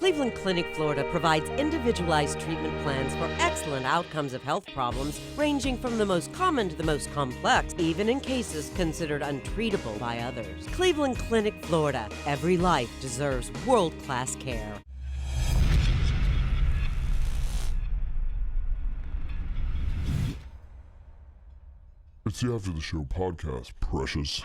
Cleveland Clinic, Florida provides individualized treatment plans for excellent outcomes of health problems ranging from the most common to the most complex, even in cases considered untreatable by others. Cleveland Clinic, Florida. Every life deserves world-class care. It's the After the Show podcast, precious.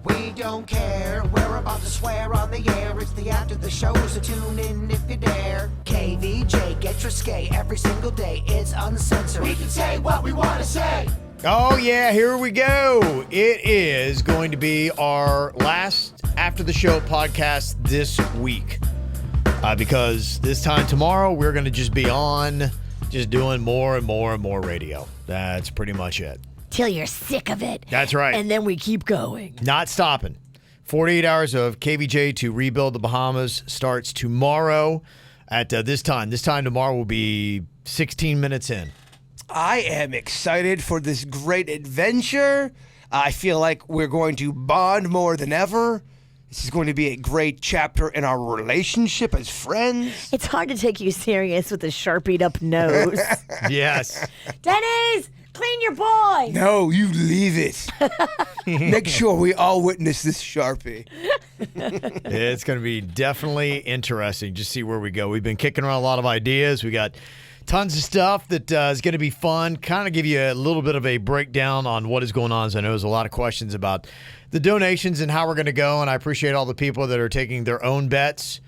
We don't care, we're about to swear on the air. It's the After the Show, so tune in if you dare. KVJ, get risque every single day. It's uncensored. We can say what we want to say. Oh, yeah, here we go. It is going to be our last After the Show podcast this week. Because this time tomorrow, we're going to just be on, just doing more and more and more radio. That's pretty much it. Till you're sick of it. That's right. And then we keep going. Not stopping. 48 hours of KVJ to rebuild the Bahamas starts tomorrow at this time. This time tomorrow will be 16 minutes in. I am excited for this great adventure. I feel like we're going to bond more than ever. This is going to be a great chapter in our relationship as friends. It's hard to take you serious with a Sharpied up nose. Yes. Denny's, clean your boy. No, you leave it. Make sure we all witness this Sharpie. It's going to be definitely interesting. Just see where we go. We've been kicking around a lot of ideas. We got tons of stuff that is going to be fun. Kind of give you a little bit of a breakdown on what is going on. As I know there's a lot of questions about the donations and how we're going to go. And I appreciate all the people that are taking their own bets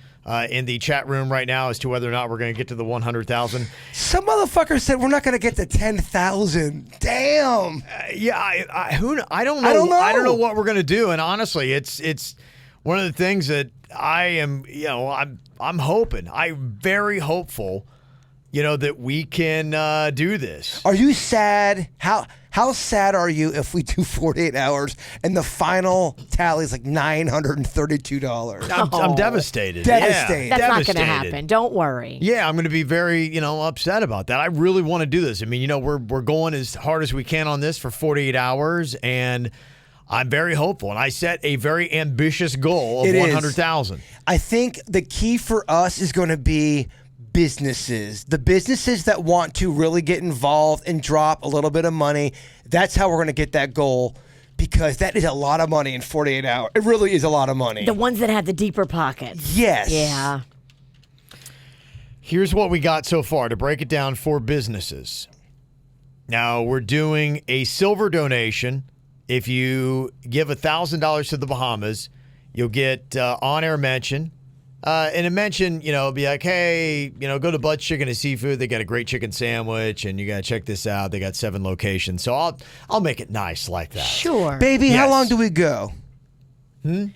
in the chat room right now as to whether or not we're going to get to the 100,000. Some motherfucker said we're not going to get to 10,000. Damn. I don't know. I don't know what we're going to do. And honestly, it's one of the things that I am, I'm hoping. I'm very hopeful, that we can do this. Are you sad? How sad are you if we do 48 hours and the final tally is like $932? I'm devastated. Devastated. Yeah, That's not going to happen. Don't worry. Yeah, I'm going to be very, upset about that. I really want to do this. I mean, we're going as hard as we can on this for 48 hours, and I'm very hopeful. And I set a very ambitious goal of 100,000. I think the key for us is going to be businesses. The businesses that want to really get involved and drop a little bit of money. That's how we're going to get that goal, because that is a lot of money in 48 hours. It really is a lot of money. The ones that have the deeper pockets. Yes. Yeah. Here's what we got so far to break it down for businesses. Now, we're doing a silver donation. If you give $1,000 to the Bahamas, you'll get on-air mention. And a mention, be like, hey, go to Bud's Chicken and Seafood. They got a great chicken sandwich, and you got to check this out. They got 7 locations. So I'll make it nice like that. Sure. Baby, Yes. How long do we go?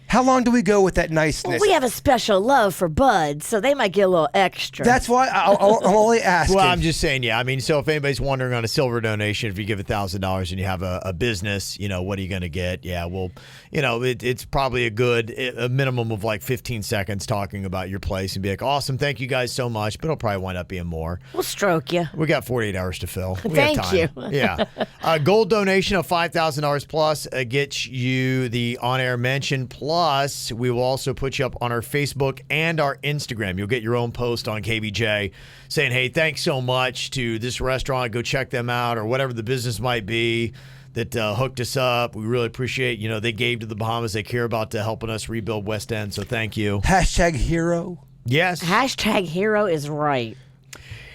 How long do we go with that niceness? Well, we have a special love for Bud, so they might get a little extra. That's why I'm only asking. Well, I'm just saying, yeah. I mean, so if anybody's wondering on a silver donation, if you give $1,000 and you have a business, what are you going to get? Yeah, well, it's probably a minimum of like 15 seconds talking about your place and be like, awesome, thank you guys so much, but it'll probably wind up being more. We'll stroke you. We got 48 hours to fill. We Thank have time. you. Yeah. Gold donation of $5,000 plus gets you the on-air mention. Plus, we will also put you up on our Facebook and our Instagram. You'll get your own post on KVJ saying, hey, thanks so much to this restaurant. Go check them out, or whatever the business might be that hooked us up. We really appreciate, they gave to the Bahamas. They care about helping us rebuild West End, so thank you. #hero. Yes. #hero is right.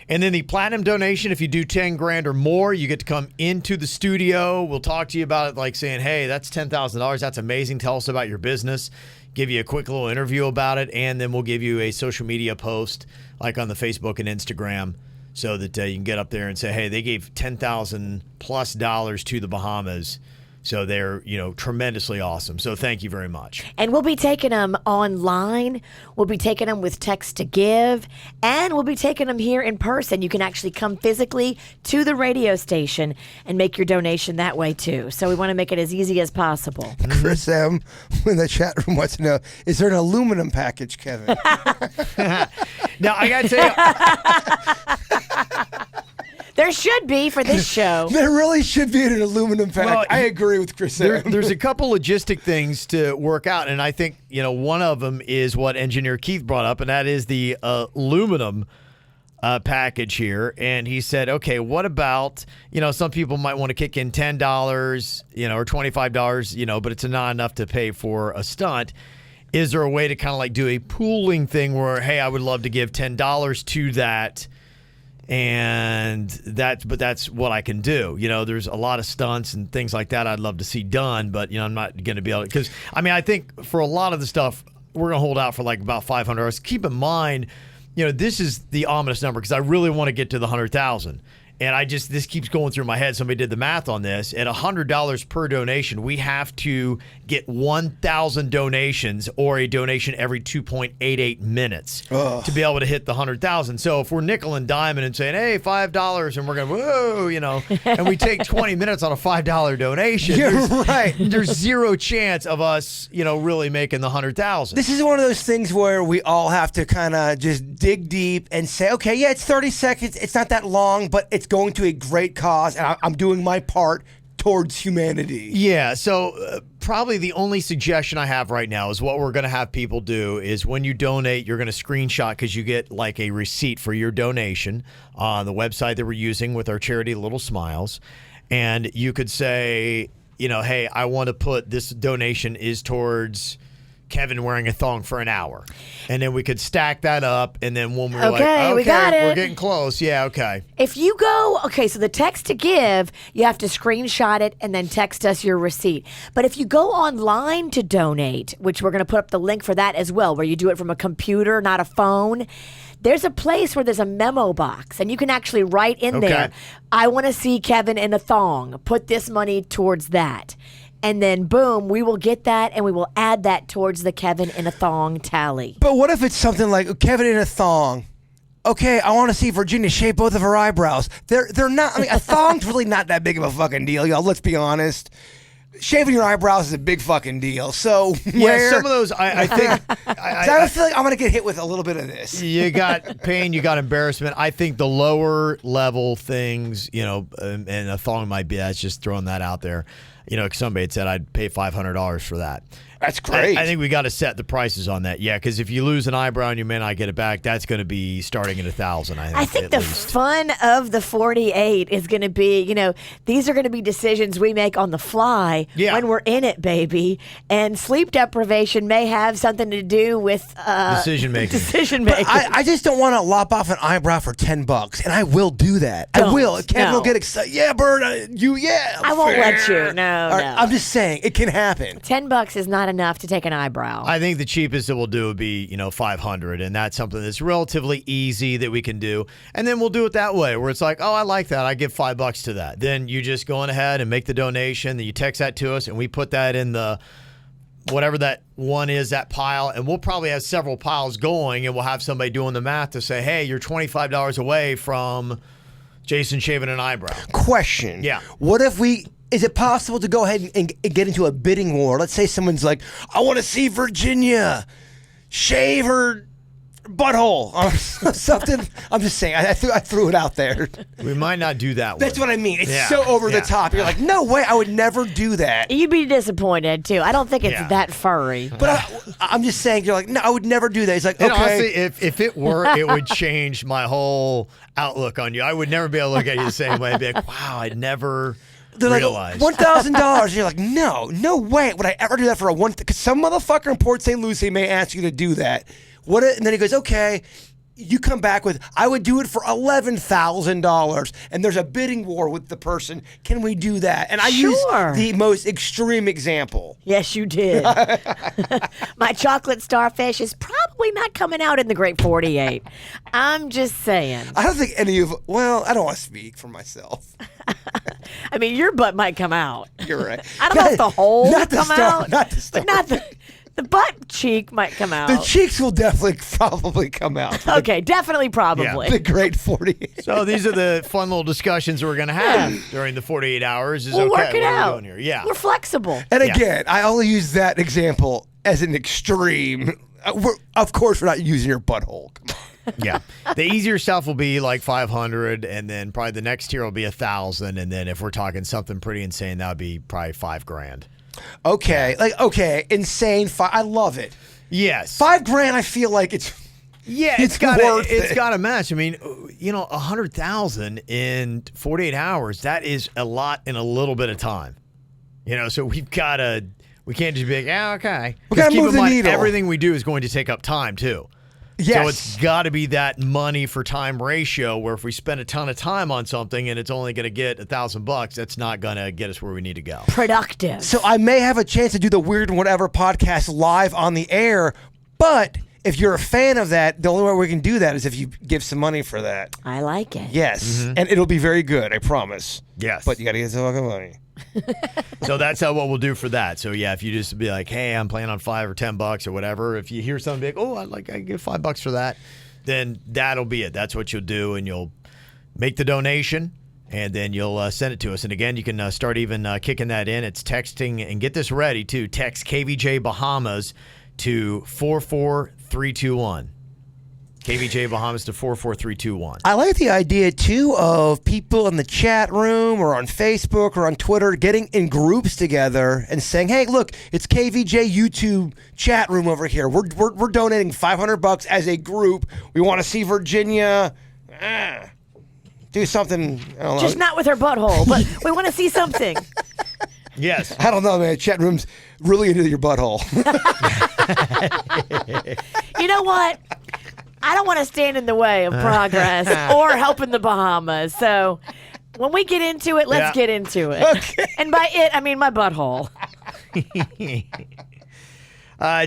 And then the platinum donation, if you do 10 grand or more, you get to come into the studio. We'll talk to you about it, like saying, hey, that's $10,000. That's amazing. Tell us about your business. Give you a quick little interview about it. And then we'll give you a social media post, like on the Facebook and Instagram, so that you can get up there and say, hey, they gave $10,000 plus to the Bahamas. So they're, tremendously awesome. So thank you very much. And we'll be taking them online. We'll be taking them with text to give. And we'll be taking them here in person. You can actually come physically to the radio station and make your donation that way, too. So we want to make it as easy as possible. Chris M. in the chat room wants to know, is there an aluminum package, Kevin? Now, I got to tell you. There should be for this show. There really should be an aluminum pack. Well, I agree with Chris. There's a couple logistic things to work out, and I think one of them is what engineer Keith brought up, and that is the aluminum package here. And he said, okay, what about some people might want to kick in $10, or $25, but it's not enough to pay for a stunt. Is there a way to kind of like do a pooling thing where, hey, I would love to give $10 to that, but that's what I can do. There's a lot of stunts and things like that I'd love to see done, but I'm not going to be able to, because I think for a lot of the stuff we're going to hold out for like about $500. Keep in mind, this is the ominous number because I really want to get to the 100,000. And this keeps going through my head. Somebody did the math on this. At $100 per donation, we have to get 1,000 donations or a donation every 2.88 minutes to be able to hit the 100,000. So if we're nickel and diming and saying, hey, $5, and we're going, whoa, and we take 20 minutes on a $5 donation, there's zero chance of us, really making the 100,000. This is one of those things where we all have to kind of just dig deep and say, okay, yeah, it's 30 seconds. It's not that long, but it's going to a great cause, and I'm doing my part towards humanity. Yeah, so probably the only suggestion I have right now is what we're going to have people do is when you donate, you're going to screenshot because you get like a receipt for your donation on the website that we're using with our charity Little Smiles. And you could say, hey, I want to put this donation is towards Kevin wearing a thong for an hour. And then we could stack that up. And then when we're okay, we got it. We're getting close. Yeah, okay. If you go, so the text to give, you have to screenshot it and then text us your receipt. But if you go online to donate, which we're going to put up the link for that as well, where you do it from a computer, not a phone, there's a place where there's a memo box, and you can actually write in there, I want to see Kevin in a thong. Put this money towards that. And then, boom, we will get that, and we will add that towards the Kevin in a thong tally. But what if it's something like Kevin in a thong? Okay, I want to see Virginia shave both of her eyebrows. They're not. A thong's really not that big of a fucking deal, y'all. Let's be honest. Shaving your eyebrows is a big fucking deal. So some of those, I think. I feel like I'm gonna get hit with a little bit of this. You got pain, you got embarrassment. I think the lower level things, and a thong might be. That's just throwing that out there. Somebody had said I'd pay $500 for that. That's great. I think we got to set the prices on that. Yeah, because if you lose an eyebrow and you may not get it back, that's going to be starting at $1,000. I think the fun of the 48 is going to be, these are going to be decisions we make on the fly when we're in it, baby. And sleep deprivation may have something to do with decision making. I just don't want to lop off an eyebrow for $10, and I will do that. I will. Kevin will get excited. Yeah, Bird, I won't let you. No. I'm just saying it can happen. $10 is not enough to take an eyebrow. I think the cheapest that we'll do would be, $500, and that's something that's relatively easy that we can do. And then we'll do it that way, where it's like, oh, I like that. I give $5 to that. Then you just go on ahead and make the donation. Then you text that to us, and we put that in the whatever that one is, that pile, and we'll probably have several piles going, and we'll have somebody doing the math to say, hey, you're $25 away from Jason shaving an eyebrow. Question. Yeah. What if is it possible to go ahead and get into a bidding war? Let's say someone's like, I want to see Virginia shave her butthole or something. I'm just saying. I threw it out there. We might not do that one. That's what I mean. It's so over the top. You're like, no way. I would never do that. You'd be disappointed, too. I don't think it's that furry. But I'm just saying, you're like, no, I would never do that. It's like, and okay. honestly, if it were, it would change my whole outlook on you. I would never be able to look at you the same way. I'd be like, wow, I'd never... They're realized. Like $1,000. You're like, no way would I ever do that for because some motherfucker in Port St. Lucie may ask you to do that. And then he goes, okay, you come back with, I would do it for $11,000, and there's a bidding war with the person. Can we do that? And I use the most extreme example. Yes, you did. My chocolate starfish is probably not coming out in the Great 48. I'm just saying. I don't think I don't want to speak for myself. I mean, your butt might come out. You're right. I don't know if the hole not come out. Not the star. Not the butt cheek might come out. The cheeks will definitely probably come out. Okay, definitely probably. The Great 48. So these are the fun little discussions we're going to have during the 48 hours. We'll work it out. Doing here? Yeah. We're flexible. And again, I only use that example as an extreme. Of course, we're not using your butthole. Come on. Yeah. The easier stuff will be like 500, and then probably the next tier will be 1,000, and then if we're talking something pretty insane, that would be probably $5,000. Okay, insane. I love it. Yes. $5,000. I feel like it's got to match. I mean, 100,000 in 48 hours. That is a lot in a little bit of time. So we can't just be like, yeah, okay. We got to keep move in the mind, needle. everything we do is going to take up time too. Yes. So it's got to be that money for time ratio where if we spend a ton of time on something and it's only going to get $1,000, that's not going to get us where we need to go. Productive. So I may have a chance to do the Weird and Whatever podcast live on the air, but if you're a fan of that, the only way we can do that is if you give some money for that. I like it. Yes. And it'll be very good, I promise. Yes. But you got to get some fucking money. So that's what we'll do for that. So yeah, if you just be like, hey, I'm playing on $5 or $10 or whatever, if you hear something big, I give $5 for that, then that'll be it. That's what you'll do, and you'll make the donation, and then you'll send it to us. And again, you can start even kicking that in. It's texting, and get this ready too. Text KVJ Bahamas to 44321. KVJ Bahamas to 44321. I like the idea, too, of people in the chat room or on Facebook or on Twitter getting in groups together and saying, hey, look, it's KVJ YouTube chat room over here. We're donating $500 as a group. We want to see Virginia do something. I don't know. Just not with her butthole, but we want to see something. Yes. I don't know, man. Chat room's really into your butthole. You know what? I don't want to stand in the way of progress or helping the Bahamas. So when we get into it, let's get into it. Okay. And by it, I mean my butthole.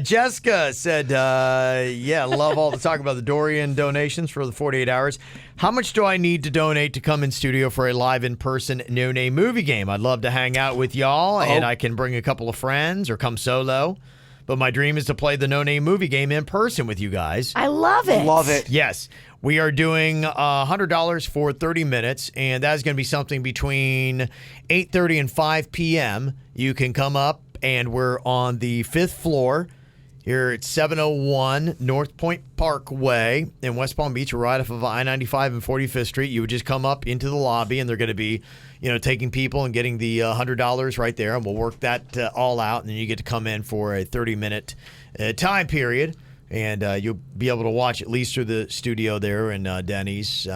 Jessica said, love all the talk about the Dorian donations for the 48 hours. How much do I need to donate to come in studio for a live in-person no-name movie game? I'd love to hang out with y'all, and I can bring a couple of friends or come solo. But my dream is to play the no-name movie game in person with you guys. I love it. Love it. Yes. We are doing $100 for 30 minutes, and that's going to be something between 8:30 and 5 p.m. You can come up, and we're on the 5th floor here at 701 North Point Parkway in West Palm Beach. We're right off of I-95 and 45th Street. You would just come up into the lobby, and they're going to be taking people and getting the $100 right there, and we'll work that all out, and then you get to come in for a 30-minute time period, and you'll be able to watch at least through the studio there in Denny's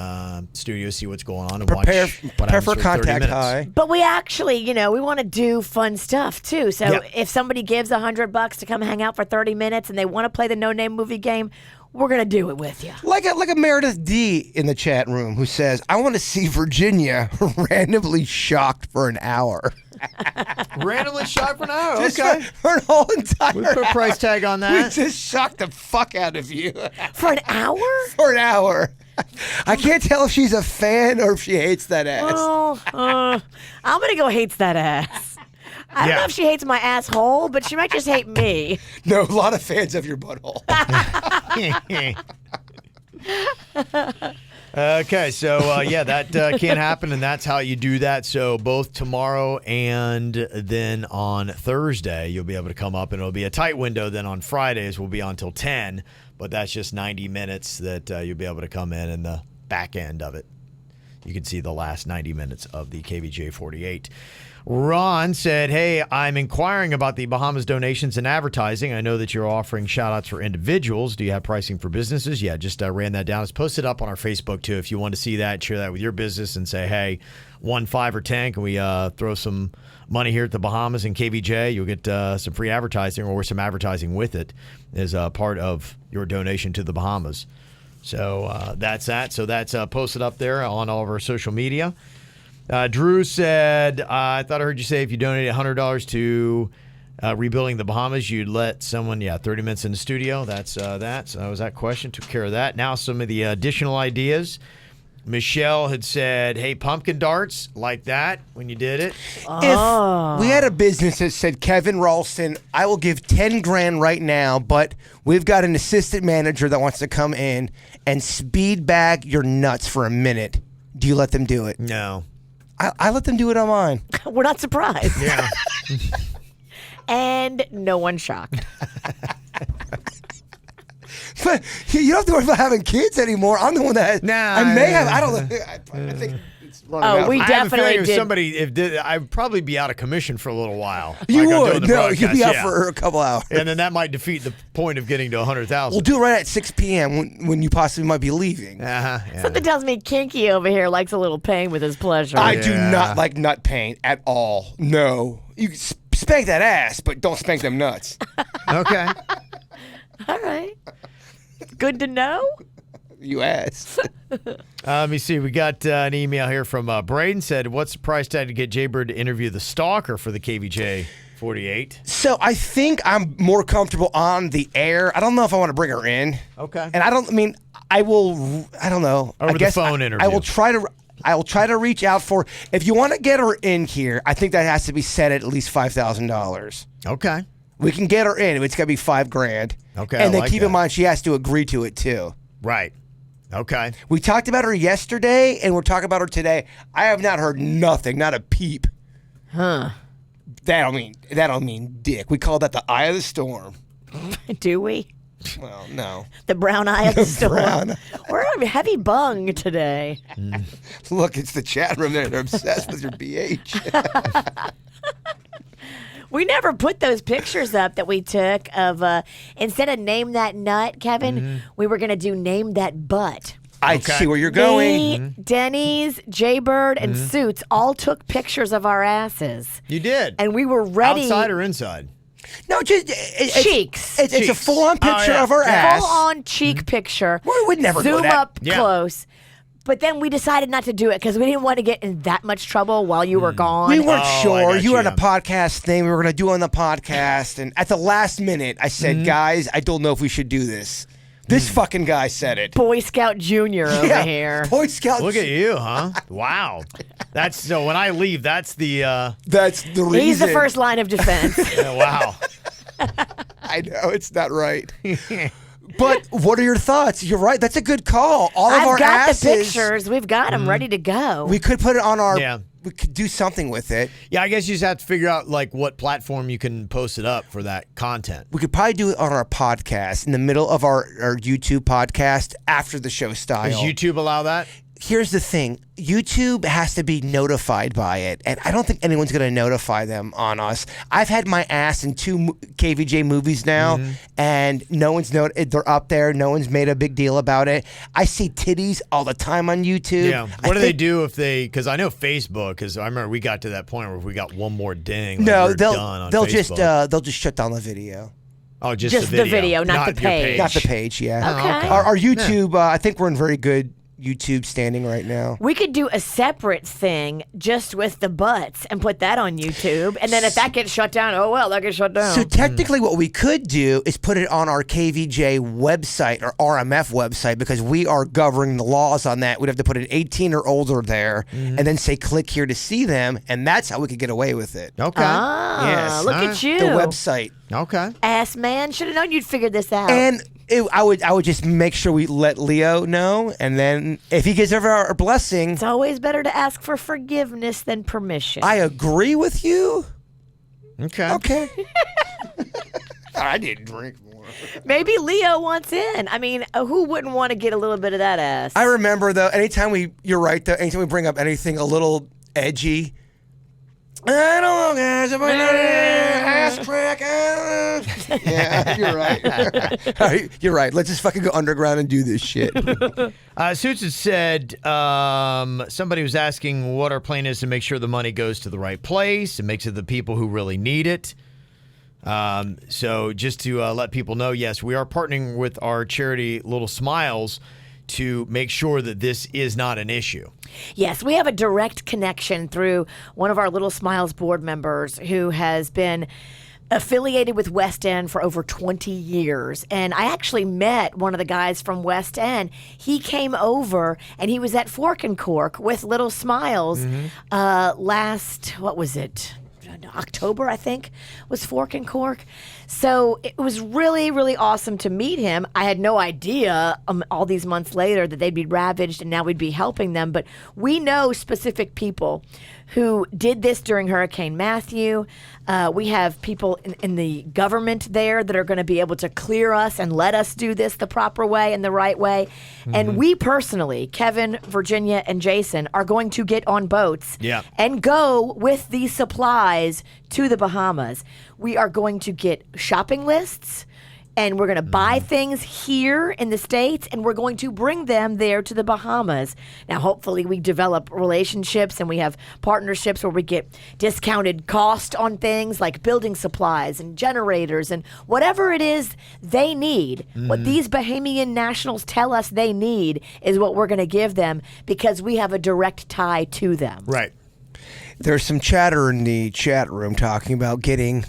studio, see what's going on, and Prepare watch for contact high. But we actually, we want to do fun stuff too. So if somebody gives $100 to come hang out for 30 minutes and they want to play the no-name movie game, we're going to do it with you. Like a Meredith D in the chat room who says, I want to see Virginia randomly shocked for an hour. Randomly shocked for an hour. Just Okay. for an whole entire We put a price tag on We that. just shocked the fuck out of you. For an hour? For an hour. I can't tell if she's a fan or if she hates that ass. Oh, I'm going to go hates that ass. I don't know if she hates my asshole, but she might just hate me. No, a lot of fans of your butthole. Okay, so that can happen, and that's how you do that. So both tomorrow and then on Thursday, you'll be able to come up, and it'll be a tight window. Then on Fridays, we'll be on till 10, but that's just 90 minutes that you'll be able to come in the back end of it. You can see the last 90 minutes of the KVJ 48. Ron said, hey, I'm inquiring about the Bahamas donations and advertising. I know that you're offering shout-outs for individuals. Do you have pricing for businesses? Yeah, just ran that down. It's posted up on our Facebook, too. If you want to see that, share that with your business and say, hey, 1, 5, or 10, can we throw some money here at the Bahamas and KVJ? You'll get some free advertising or some advertising with it as part of your donation to the Bahamas. So that's that. So that's posted up there on all of our social media. Drew said, I thought I heard you say if you donated $100 to rebuilding the Bahamas, you'd let someone, 30 minutes in the studio. That's that. So that was that question. Took care of that. Now some of the additional ideas. Michelle had said, hey, pumpkin darts, like that when you did it. If we had a business that said, Kevin Ralston, I will give $10,000 right now, but we've got an assistant manager that wants to come in and speed bag your nuts for a minute, do you let them do it? No. I let them do it on mine. We're not surprised. Yeah. And no one's shocked. You don't have to worry about having kids anymore. I'm the one that I may have. I don't know. I think it's running out. We I have a definitely feeling did. if somebody did, I'd probably be out of commission for a little while. You like I'm doing would. the No, broadcast, you'd be out yeah. for a couple hours. And then that might defeat the point of getting to 100,000. We'll do it right at 6 p.m. when you possibly might be leaving. Yeah. Something tells me Kinky over here likes a little pain with his pleasure. I do not like nut pain at all. No. You can spank that ass, but don't spank them nuts. Okay. All right. Good to know. You asked. Let me see. We got an email here from Braden. Said, what's the price tag to get Jaybird to interview the stalker for the KVJ 48? So I think I'm more comfortable on the air. I don't know if I want to bring her in. Okay. And I don't know. I don't know. Over I guess the phone interview. I will try to reach out for, if you want to get her in here, I think that has to be set at least $5,000. Okay. We can get her in. It's got to be $5,000. Okay, And I then like keep that. in mind, she has to agree to it too. Right. Okay. We talked about her yesterday, and we're talking about her today. I have not heard nothing, not a peep. Huh. That don't mean dick. We call that the eye of the storm. Do we? Well, no. The brown eye of the storm. Brown. We're a heavy bung today. Look, it's the chat room there. They're obsessed with your BH. We never put those pictures up that we took of, instead of name that nut, Kevin, we were going to do name that butt. I see where you're going. Me, Denny's, Jaybird, and Suits all took pictures of our asses. You did. And we were ready. Outside or inside? No, just Cheeks. It's a Cheeks. full-on picture Oh, yeah. of her ass. Full-on cheek picture. We would never do Zoom that. up Yeah. close. But then we decided not to do it because we didn't want to get in that much trouble while you were gone. We weren't Oh, I sure. got You were on you. a podcast thing. We were going to do it on the podcast. And at the last minute, I said, guys, I don't know if we should do this. This fucking guy said it. Boy Scout Junior over Yeah, here. Boy Scout. Look at you, huh? Wow. That's so when I leave, that's the That's the reason. He's the first line of defense. wow. I know, it's not right. But what are your thoughts? You're right. That's a good call. All of our I've got asses. the pictures. We've got them ready to go. We could put it on our. Yeah. We could do something with it. Yeah, I guess you just have to figure out like what platform you can post it up for that content. We could probably do it on our podcast in the middle of our YouTube podcast after the show style. Does YouTube allow that? Here's the thing. YouTube has to be notified by it, and I don't think anyone's going to notify them on us. I've had my ass in 2 KVJ movies now, and no one's they're up there. No one's made a big deal about it. I see titties all the time on YouTube. Yeah. What do they do if they? Because I know Facebook. Because I remember we got to that point where we got one more ding. Like No, we're done on they'll Facebook. just shut down the video. Oh, Just the video, not the your page. Not the page, yeah. Okay. Our YouTube, I think we're in very good YouTube standing right now. We could do a separate thing just with the butts and put that on YouTube. And then if that gets shut down, oh, well, that gets shut down. So technically what we could do is put it on our KVJ website or RMF website because we are governing the laws on that. We'd have to put an 18 or older there and then say click here to see them, and that's how we could get away with it. Okay. Ah, Yes. look All at right. you. The website. Okay. Ass man. Should have known you'd figure this out. And I would just make sure we let Leo know, and then if he gives over our blessing, it's always better to ask for forgiveness than permission. I agree with you. Okay. Okay. I didn't drink more. Maybe Leo wants in. I mean, who wouldn't want to get a little bit of that ass? I remember though, you're right though, anytime we bring up anything a little edgy, I don't know, guys. If I know ass crack. Yeah, you're right. All right. You're right. Let's just fucking go underground and do this shit. Suits had said somebody was asking what our plan is to make sure the money goes to the right place and makes it the people who really need it. So just to let people know, yes, we are partnering with our charity Little Smiles to make sure that this is not an issue. Yes, we have a direct connection through one of our Little Smiles board members who has been affiliated with West End for over 20 years. And I actually met one of the guys from West End. He came over and he was at Fork and Cork with Little Smiles last, what was it? October, I think, was Fork and Cork. So it was really, really awesome to meet him. I had no idea all these months later that they'd be ravaged and now we'd be helping them. But we know specific people who did this during Hurricane Matthew. We have people in the government there that are going to be able to clear us and let us do this the proper way and the right way. And we personally, Kevin, Virginia, and Jason, are going to get on boats and go with these supplies to the Bahamas. We are going to get shopping lists. And we're going to buy things here in the States, and we're going to bring them there to the Bahamas. Now, hopefully, we develop relationships and we have partnerships where we get discounted cost on things like building supplies and generators and whatever it is they need. What these Bahamian nationals tell us they need is what we're going to give them because we have a direct tie to them. Right. There's some chatter in the chat room talking about getting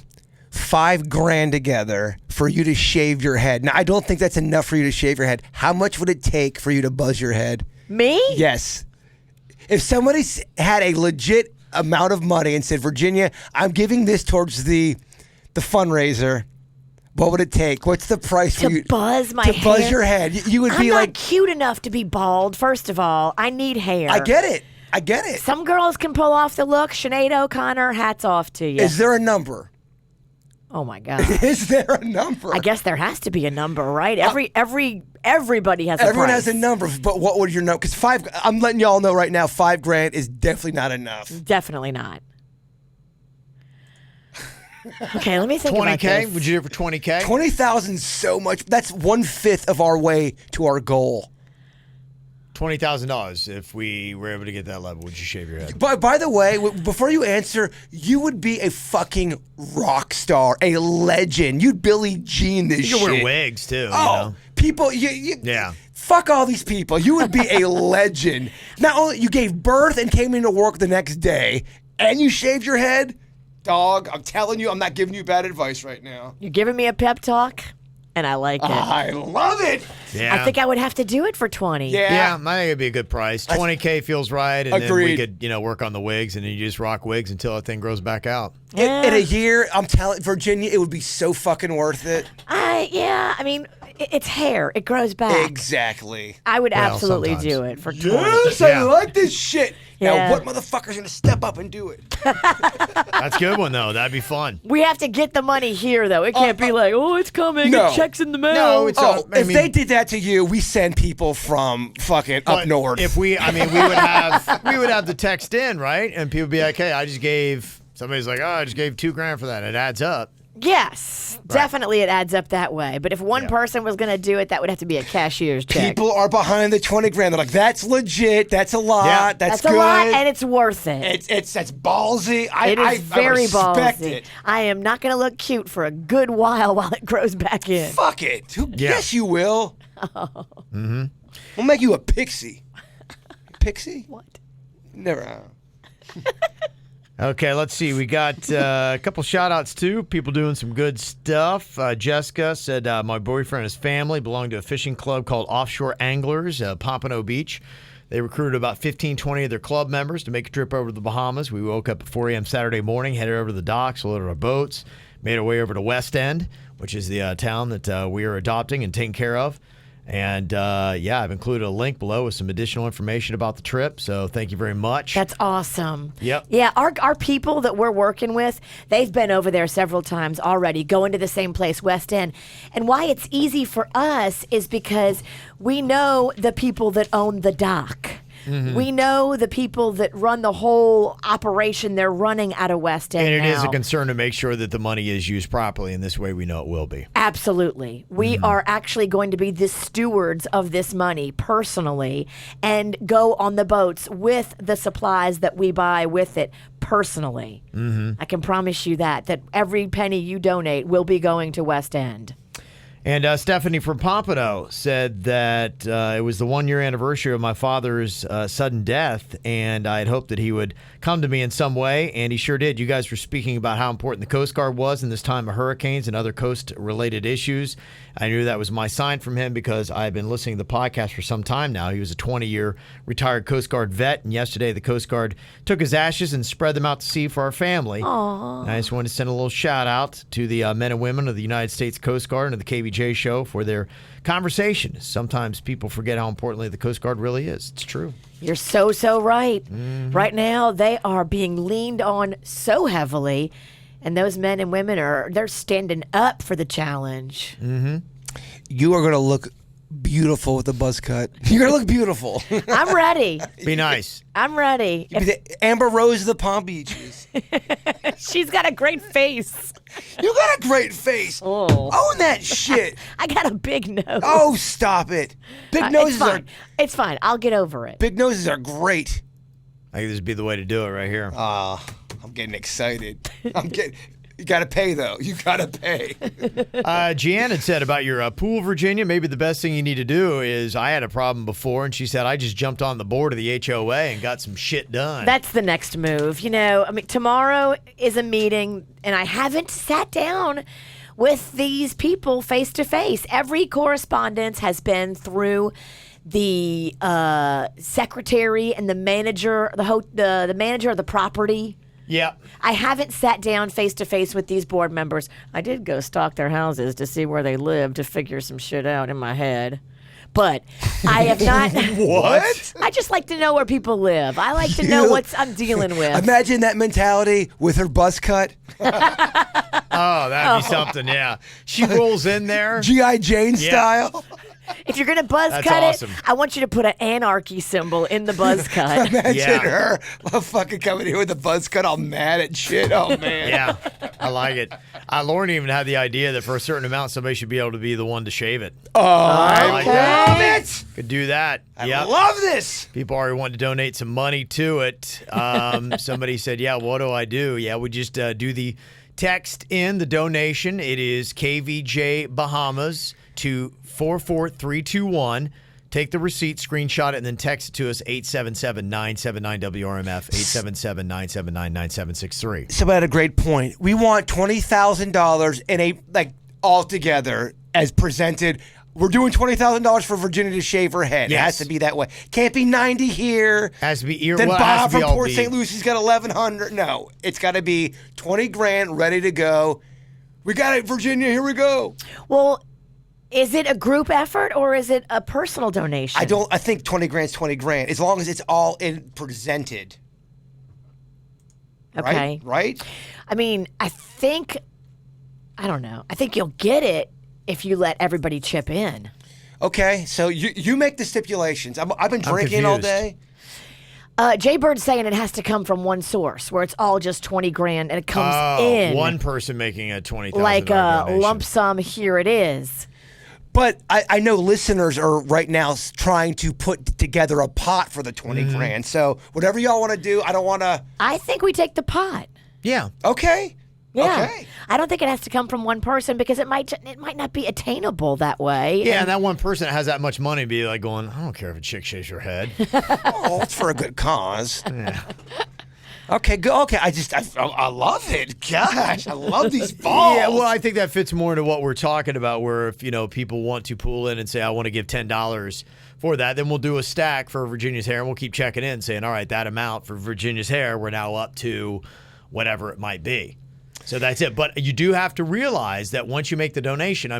$5,000 together for you to shave your head. Now, I don't think that's enough for you to shave your head. How much would it take for you to buzz your head? Me? Yes. If somebody had a legit amount of money and said, Virginia, I'm giving this towards the fundraiser, what would it take? What's the price for you to buzz my to hair? buzz your head? You would be I'm like, not cute enough to be bald. First of all, I need hair. I get it. I get it. Some girls can pull off the look. Sinead O'Connor, hats off to you. Is there a number? Oh my God! Is there a number? I guess there has to be a number, right? Everybody has a Everyone price. has a number, but what would your number? Because I'm letting y'all know right now, $5,000 is definitely not enough. Definitely not. Okay, let me think about this. $20K? Would you do it for $20K? 20,000 so much. That's 1/5 of our way to our goal. $20,000. If we were able to get that level, would you shave your head? But by the way, before you answer, you would be a fucking rock star, a legend. You'd Billie Jean this You shit. can wear wigs too. Oh, you know? people, Yeah. Fuck all these people. You would be a legend. Not only you gave birth and came into work the next day, and you shaved your head, dog. I'm telling you, I'm not giving you bad advice right now. You're giving me a pep talk, and I like it. I love it. Yeah. I think I would have to do it for 20. Yeah, I think it'd be a good price. $20K feels right, and Agreed. then we could, work on the wigs, and then you just rock wigs until that thing grows back out. In a year, I'm telling Virginia, it would be so fucking worth it. I mean, it's hair. It grows back. Exactly. I would Well, absolutely sometimes. do it for 20. Yes, Yeah. I like this shit. Yeah. Now, what motherfucker's gonna step up and do it? That's a good one, though. That'd be fun. We have to get the money here, though. It can't be like, oh, it's coming. No. It checks in the mail. No, it's If they did that to you, we send people from fucking up But north. If we would have the text in, right? And people would be like, hey, somebody's like, oh, I just gave $2,000 for that. It adds up. Yes, definitely it adds up that way. But if one person was going to do it, that would have to be a cashier's check. People are behind the $20,000. They're like, that's legit. That's a lot. Yeah. That's a good. lot, and it's worth it. That's ballsy. It is very I respect ballsy. it. I am not going to look cute for a good while it grows back in. Fuck it. Yeah. Yes, you will. Mm-hmm. We'll make you a pixie. Pixie? What? Never. Okay, let's see. We got a couple shout-outs, too. People doing some good stuff. Jessica said, my boyfriend and his family belong to a fishing club called Offshore Anglers, Pompano Beach. They recruited about 15, 20 of their club members to make a trip over to the Bahamas. We woke up at 4 a.m. Saturday morning, headed over to the docks, loaded our boats, made our way over to West End, which is the town that we are adopting and taking care of. And, I've included a link below with some additional information about the trip. So thank you very much. That's awesome. Yep. Yeah, our people that we're working with, they've been over there several times already, going to the same place, West End. And why it's easy for us is because we know the people that own the dock. Mm-hmm. We know the people that run the whole operation they're running out of West End And it now. is a concern to make sure that the money is used properly, and this way we know it will be. Absolutely. We are actually going to be the stewards of this money personally and go on the boats with the supplies that we buy with it personally. Mm-hmm. I can promise you that every penny you donate will be going to West End. And Stephanie from Pompano said that it was the 1-year anniversary of my father's sudden death, and I had hoped that he would come to me in some way, and he sure did. You guys were speaking about how important the Coast Guard was in this time of hurricanes and other coast-related issues. I knew that was my sign from him because I've been listening to the podcast for some time now. He was a 20-year retired Coast Guard vet, and yesterday the Coast Guard took his ashes and spread them out to sea for our family. Aww. And I just wanted to send a little shout-out to the men and women of the United States Coast Guard and the KVJ KVJ show for their conversation. Sometimes people forget how importantly the Coast Guard really is. It's true. You're so right. Right now, they are being leaned on so heavily, and those men and women they're standing up for the challenge. You are going to look beautiful with the buzz cut. You're going to look beautiful. I'm ready. Be nice. I'm ready. You'll be the Amber Rose of the Palm Beaches. She's got a great face. You got a great face. Oh. Own that shit. I got a big nose. Oh, stop it. Big noses it's fine. It's fine. I'll get over it. Big noses are great. I think this would be the way to do it right here. I'm getting excited. You got to pay, though. You got to pay. Jeanne had said about your pool, Virginia, maybe the best thing you need to do is, I had a problem before, and she said, I just jumped on the board of the HOA and got some shit done. That's the next move. Tomorrow is a meeting, and I haven't sat down with these people face to face. Every correspondence has been through the secretary and the manager, the manager of the property. Yeah. I haven't sat down face to face with these board members. I did go stalk their houses to see where they live to figure some shit out in my head. But I have not. What? I just like to know where people live. I like to know what I'm dealing with. Imagine that mentality with her buzz cut. Oh, that'd be something, yeah. She rolls in there. G.I. Jane style. If you're going to buzz That's cut awesome. it, I want you to put an anarchy symbol in the buzz cut. Imagine her fucking coming here with a buzz cut all mad at shit. Oh, man. Yeah, I like it. Lauren even had the idea that for a certain amount, somebody should be able to be the one to shave it. Oh, I like love that. it. Could do that. I love this. People already want to donate some money to it. Somebody said, yeah, what do I do? Yeah, we just do the text in the donation. It is KVJ Bahamas to 44321. Take the receipt, screenshot it, and then text it to us, 877-979-WRMF, 877-979-9763. Somebody had a great point. We want $20,000 in all together as presented. We're doing $20,000 for Virginia to shave her head. Yes. It has to be that way. Can't be 90 here. Has to be Then Bob from Port St. Lucie's got 1,100. No, it's got to be 20 grand ready to go. We got it, Virginia. Here we go. Well, is it a group effort or is it a personal donation? I think 20 grand's 20 grand, as long as it's all presented. Okay. Right? I mean, I don't know. I think you'll get it if you let everybody chip in. Okay, so you make the stipulations. I've been drinking all day. Jay Bird's saying it has to come from one source, where it's all just 20 grand and it comes in. One person making a $20,000 like a donation. lump sum, here it is. But I know listeners are right now trying to put together a pot for the 20 grand. So whatever y'all want to do, I don't want to. I think we take the pot. Yeah. Okay. Yeah. Okay. I don't think it has to come from one person because it might not be attainable that way. Yeah, and that one person that has that much money be like going, I don't care if a chick shaves your head. Oh, it's for a good cause. Yeah. Okay, good. Okay, I love it. Gosh, I love these balls. Yeah, well, I think that fits more into what we're talking about, where if, people want to pool in and say, I want to give $10 for that, then we'll do a stack for Virginia's hair, and we'll keep checking in, saying, all right, that amount for Virginia's hair, we're now up to whatever it might be. So that's it. But you do have to realize that once you make the donation,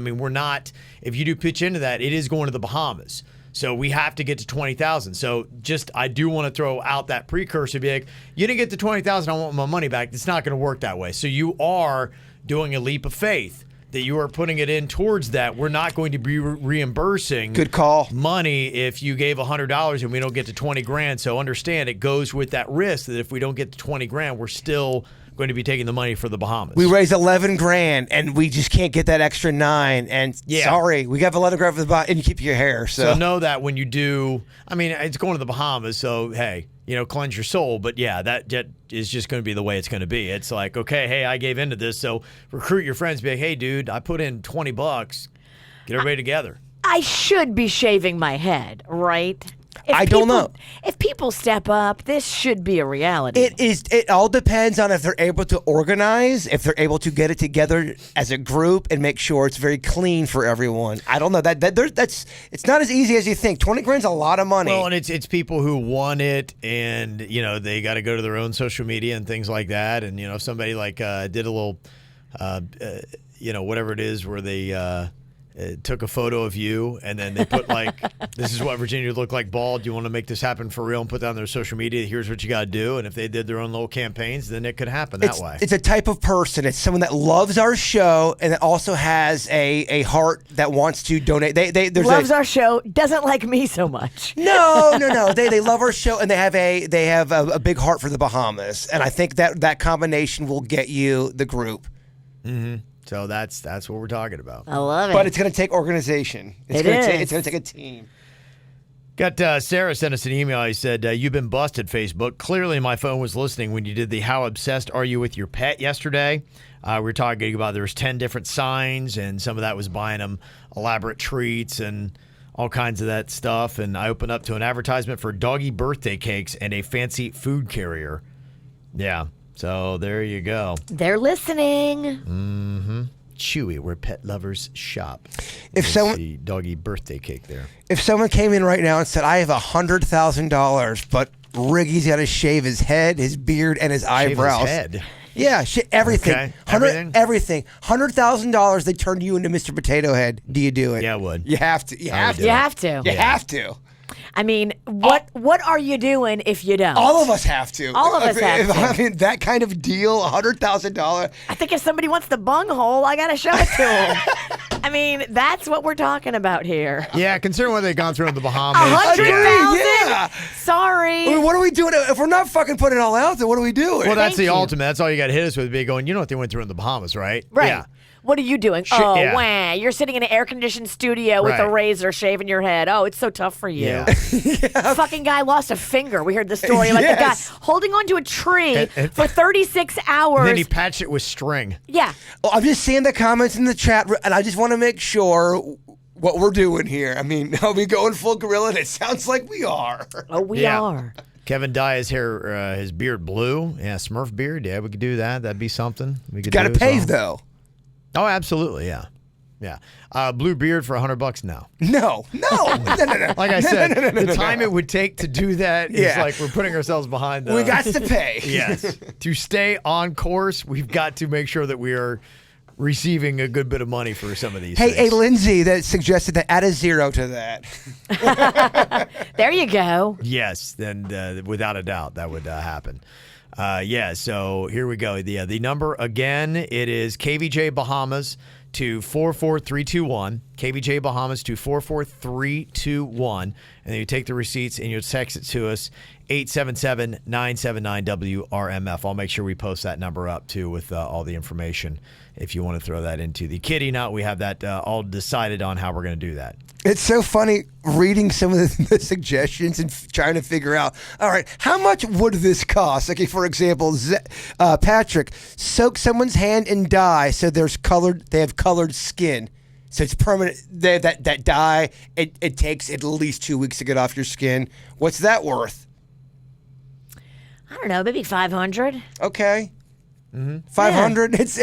if you do pitch into that, it is going to the Bahamas. So we have to get to 20,000. So I do want to throw out that precursor, be like, you didn't get to 20,000, I want my money back. It's not going to work that way. So you are doing a leap of faith that you are putting it in towards that. We're not going to be reimbursing good call money if you gave $100 and we don't get to 20 grand. So understand it goes with that risk that if we don't get to 20 grand, we're still going to be taking the money for the Bahamas. We raised 11 grand and we just can't get that extra 9. And sorry, we got 11 grand for the Bahamas and you keep your hair. So know that when you do, it's going to the Bahamas. So, hey, cleanse your soul. But yeah, that is just going to be the way it's going to be. It's like, okay, hey, I gave into this. So recruit your friends. Be like, hey, dude, I put in $20. Get everybody together. I should be shaving my head, right? I don't know. If people step up, this should be a reality. It all depends on if they're able to organize, if they're able to get it together as a group and make sure it's very clean for everyone. I don't know. It's not as easy as you think. 20 grand's a lot of money. Well, and it's people who want it, and they got to go to their own social media and things like that. And if somebody did a little, whatever it is, where they took a photo of you, and then they put like, this is what Virginia would look like bald. Do you want to make this happen for real and put that on their social media? Here's what you got to do. And if they did their own little campaigns, then it could happen that way. It's a type of person. It's someone that loves our show and that also has a heart that wants to donate. Loves our show, doesn't like me so much. No. They love our show and they have a big heart for the Bahamas. And I think that combination will get you the group. Mm-hmm. So that's what we're talking about. I love it. But it's going to take organization. It's going to take a team. Got Sarah sent us an email. He said, you've been busted, Facebook. Clearly my phone was listening when you did the How Obsessed Are You With Your Pet yesterday. We were talking about there was 10 different signs, and some of that was buying them elaborate treats and all kinds of that stuff. And I opened up to an advertisement for doggy birthday cakes and a fancy food carrier. Yeah. So there you go. They're listening. Mm-hmm. Chewy, where pet lovers shop. If someone see doggy birthday cake there. If someone came in right now and said, I have $100,000, but Riggy's got to shave his head, his beard, and his eyebrows. His head. Yeah, everything. Okay. Everything. $100,000, they turn you into Mr. Potato Head. Do you do it? Yeah, I would. You have to. You have to. You have to. You have to. I mean, what are you doing if you don't? All of us have to. All of us have to. I mean, that kind of deal, $100,000. I think if somebody wants the bunghole, I got to show it to them. I mean, that's what we're talking about here. Yeah, considering what they've gone through in the Bahamas. 100,000? Yeah. Sorry. I mean, what are we doing? If we're not fucking putting it all out there, what are we doing? Well, that's Thank the you. ultimate. That's all you got to hit us with. Be going, you know what they went through in the Bahamas, right? Right. Yeah. What are you doing? yeah. Wah. You're sitting in an air-conditioned studio with a Right. razor shaving your head. Oh, it's so tough for you. Yeah. Fucking guy lost a finger. We heard the story. Like the guy Yes. holding onto a tree And- for 36 hours. And then he patched it with string. Yeah. Well, I'm just seeing the comments in the chat, and I just want to make sure what we're doing here. I mean, are we going full gorilla? And it sounds like we are. Oh, we Yeah. are. Kevin dye his hair, his beard blue. Yeah, Smurf beard. Yeah, we could do that. That'd be something. We could Got to do as pave, well. though. Oh, absolutely. Yeah. Yeah. Blue beard for $100 now. No. Like I said, the time it would take to do that is Yeah. like we're putting ourselves behind the. We got to pay. Yes. To stay on course, we've got to make sure that we are receiving a good bit of money for some of these Hey, things. Lindsay, that suggested that add a zero to that. There you go. Yes, then without a doubt that would happen. So here we go. The number again, it is KVJ Bahamas to 44321. KVJ Bahamas to 44321. And then you take the receipts and you text it to us, 877-979-WRMF. I'll make sure we post that number up too with all the information if you want to throw that into the kitty. Now we have that all decided on how we're going to do that. It's so funny reading some of the suggestions and trying to figure out, all right, how much would this cost? Okay, for example, Patrick, soak someone's hand in dye so they have colored skin. So it's permanent. That dye, it takes at least 2 weeks to get off your skin. What's that worth? I don't know, maybe 500. Okay. 500. It's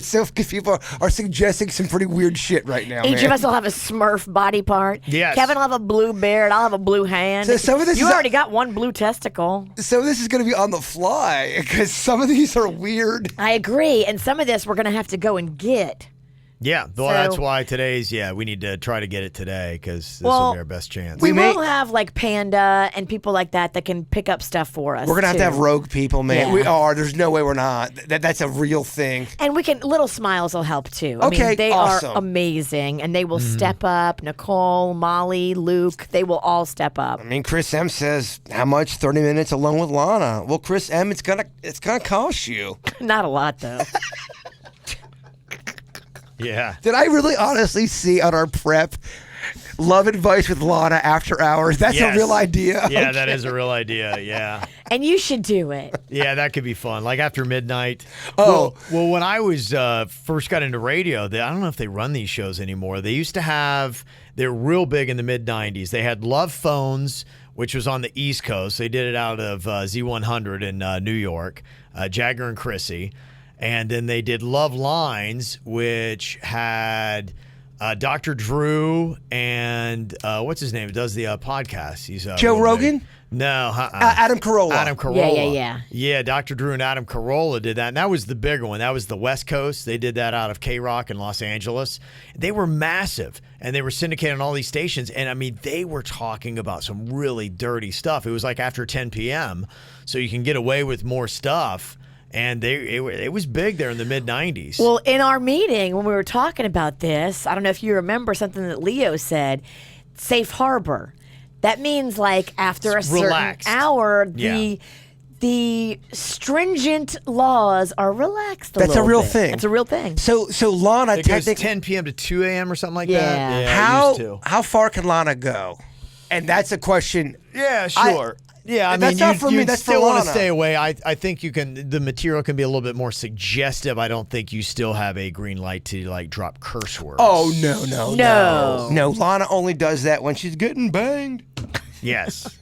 so because people are suggesting some pretty weird shit right now. Each man. of us will have a Smurf body part. Yes. Kevin will have a blue beard. I'll have a blue hand. So some of this you is- already got one blue testicle. So this is going to be on the fly because some of these are weird. I agree. And some of this we're going to have to go and get. Yeah, well, So- that's why today's, we need to try to get it today because this will be our best chance. We may- will have like Panda and people like that can pick up stuff for us. We're gonna have to have too. rogue people, man. Yeah. We are. There's no way we're not. That's a real thing. And we can, little smiles will help too. I Okay, mean, they awesome. are amazing and they will step up. Nicole, Molly, Luke, they will all step up. I mean, Chris M says how much? 30 minutes alone with Lana. Well, Chris M, it's gonna cost you. Not a lot though. Yeah. Did I really honestly see on our prep love advice with Lana after hours? That's Yes. a real idea. Yeah, that is a real idea. Yeah. And you should do it. Yeah, that could be fun. Like after midnight. Oh. Well, when I was first got into radio, I don't know if they run these shows anymore. They used to have, they're real big in the mid-90s. They had Love Phones, which was on the East Coast. They did it out of Z100 in New York, Jagger and Chrissy. And then they did Love Lines, which had Dr. Drew and what's his name? Does the podcast. He's Joe Rogan? No, Adam Carolla. Adam Carolla. Yeah. Yeah, Dr. Drew and Adam Carolla did that, and that was the bigger one. That was the West Coast. They did that out of K-Rock in Los Angeles. They were massive, and they were syndicated on all these stations, and, I mean, they were talking about some really dirty stuff. It was like after 10 p.m., so you can get away with more stuff, and it was big there in the mid-'90s. Well, in our meeting, when we were talking about this, I don't know if you remember something that Leo said, safe harbor. That means like after a certain relaxed. hour, Yeah. the stringent laws are relaxed a That's a little real bit. thing. That's a real thing. So Lana, it goes technically, 10 p.m. to 2 a.m. or something like Yeah. that. Yeah, it used to. how far can Lana go? And that's a question. Yeah, sure. Yeah, I mean, That's not for me, you that's for still want to Lana. stay away. I think you can. The material can be a little bit more suggestive. I don't think you still have a green light to like drop curse words. Oh, no. Lana only does that when she's getting banged. Yes,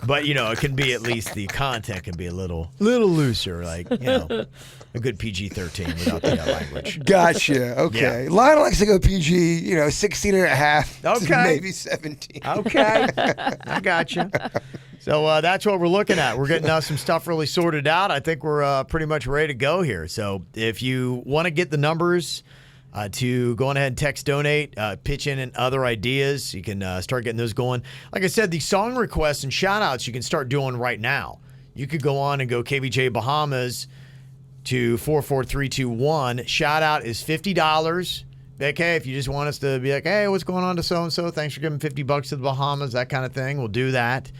but it can be at least the content can be a little looser, like a good PG-13 without the language. Gotcha. Okay. Yeah. Lana likes to go PG, 16 and a half. Okay. Maybe 17. Okay, I got you. So that's what we're looking at. We're getting some stuff really sorted out. I think we're pretty much ready to go here. So if you want to get the numbers to go on ahead and text donate, pitch in and other ideas, you can start getting those going. Like I said, the song requests and shout outs you can start doing right now. You could go on and go KVJ Bahamas to 44321. Shout out is $50. Okay, if you just want us to be like, hey, what's going on to so-and-so? Thanks for giving $50 to the Bahamas, that kind of thing. We'll do that.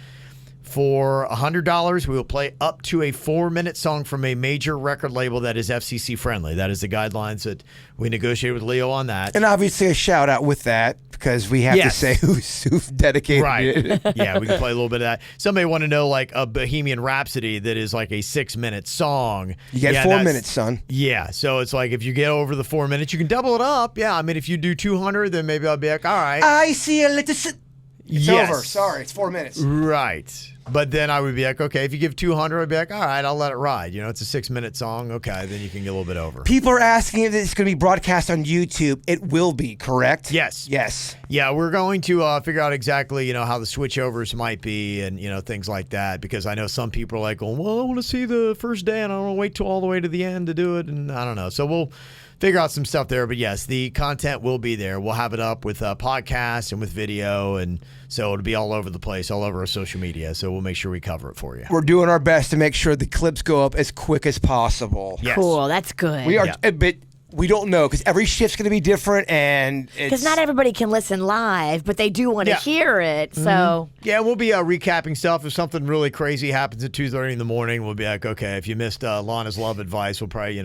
For $100, we will play up to a 4-minute song from a major record label that is FCC friendly. That is the guidelines that we negotiated with Leo on that. And obviously a shout out with that because we have to say who's dedicated it. Yeah, we can play a little bit of that. Somebody want to know like a Bohemian Rhapsody that is like a 6-minute song. You get 4 minutes, son. Yeah, so it's like if you get over the 4 minutes, you can double it up. Yeah, I mean, if you do 200, then maybe I'll be like, all right. I see a little... It's Yes. over. Sorry, it's 4 minutes. Right. But then I would be like, okay, if you give 200, I'd be like, all right, I'll let it ride. It's a 6-minute song. Okay, then you can get a little bit over. People are asking if it's going to be broadcast on YouTube. It will be, correct? Yes. Yes. Yeah, we're going to figure out exactly, how the switchovers might be and, things like that. Because I know some people are like, well, I want to see the first day and I want to wait till all the way to the end to do it. And I don't know. So we'll figure out some stuff there. But yes, the content will be there. We'll have it up with podcasts and with video. And so it'll be all over the place, all over our social media. So we'll make sure we cover it for you. We're doing our best to make sure the clips go up as quick as possible. Yes. Cool, that's good. We are, but we don't know because every shift's going to be different, and Because not everybody can listen live, but they do want to hear it. So Yeah, we'll be recapping stuff. If something really crazy happens at 2:30 in the morning, we'll be like, okay, if you missed Lana's love advice, we'll probably,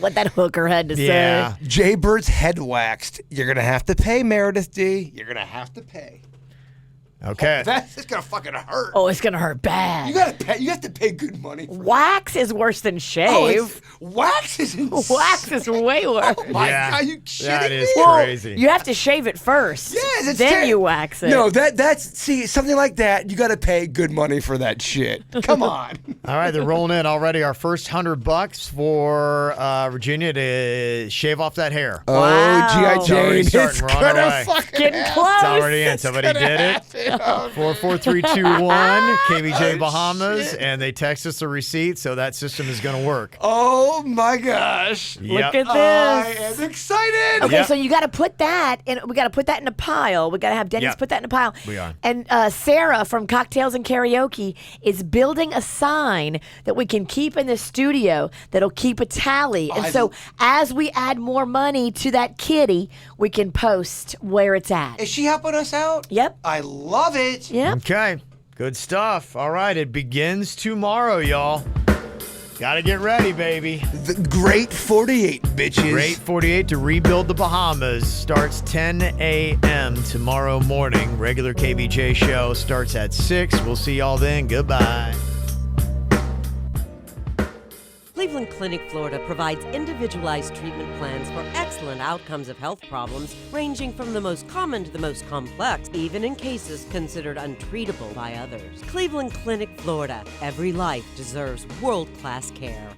what that hooker had to yeah. say. Jay Bird's head waxed. You're going to have to pay, Meredith D. You're going to have to pay. Okay. That's going to fucking hurt. Oh, it's gonna hurt bad. You got to pay. You have to pay good money. For Wax is worse than shave. Wax is insane. Wax is way worse. Oh my Yeah. God, you kidding That me? is Well, crazy. you have to shave it first. Yes, it's then you wax it. No, that's something like that. You got to pay good money for that shit. Come on. All right, they're rolling in already. Our first $100 for Virginia to shave off that hair. Oh, Wow. G.I. It's Jane, already it's starting. We're on our gonna way. fucking Getting happen. close. It's already in. Somebody did it. 44321 KVJ Bahamas, and they text us a receipt, so that system is going to work. Oh my gosh. Look Yep. at I this. am excited. Okay, Yep. so you got to put that in. We got to put that in a pile. We got to have Dennis Yep. put that in a pile. We are. And Sarah from Cocktails and Karaoke is building a sign that we can keep in the studio that'll keep a tally. And so as we add more money to that kitty, we can post where it's at. Is she helping us out? Yep. I love it. Yep. Okay, good stuff. All right, it begins tomorrow, y'all. Got to get ready, baby. The Great 48, bitches. Great 48 to rebuild the Bahamas starts 10 a.m. tomorrow morning. Regular KVJ show starts at 6. We'll see y'all then. Goodbye. Cleveland Clinic, Florida provides individualized treatment plans for excellent outcomes of health problems ranging from the most common to the most complex, even in cases considered untreatable by others. Cleveland Clinic, Florida. Every life deserves world-class care.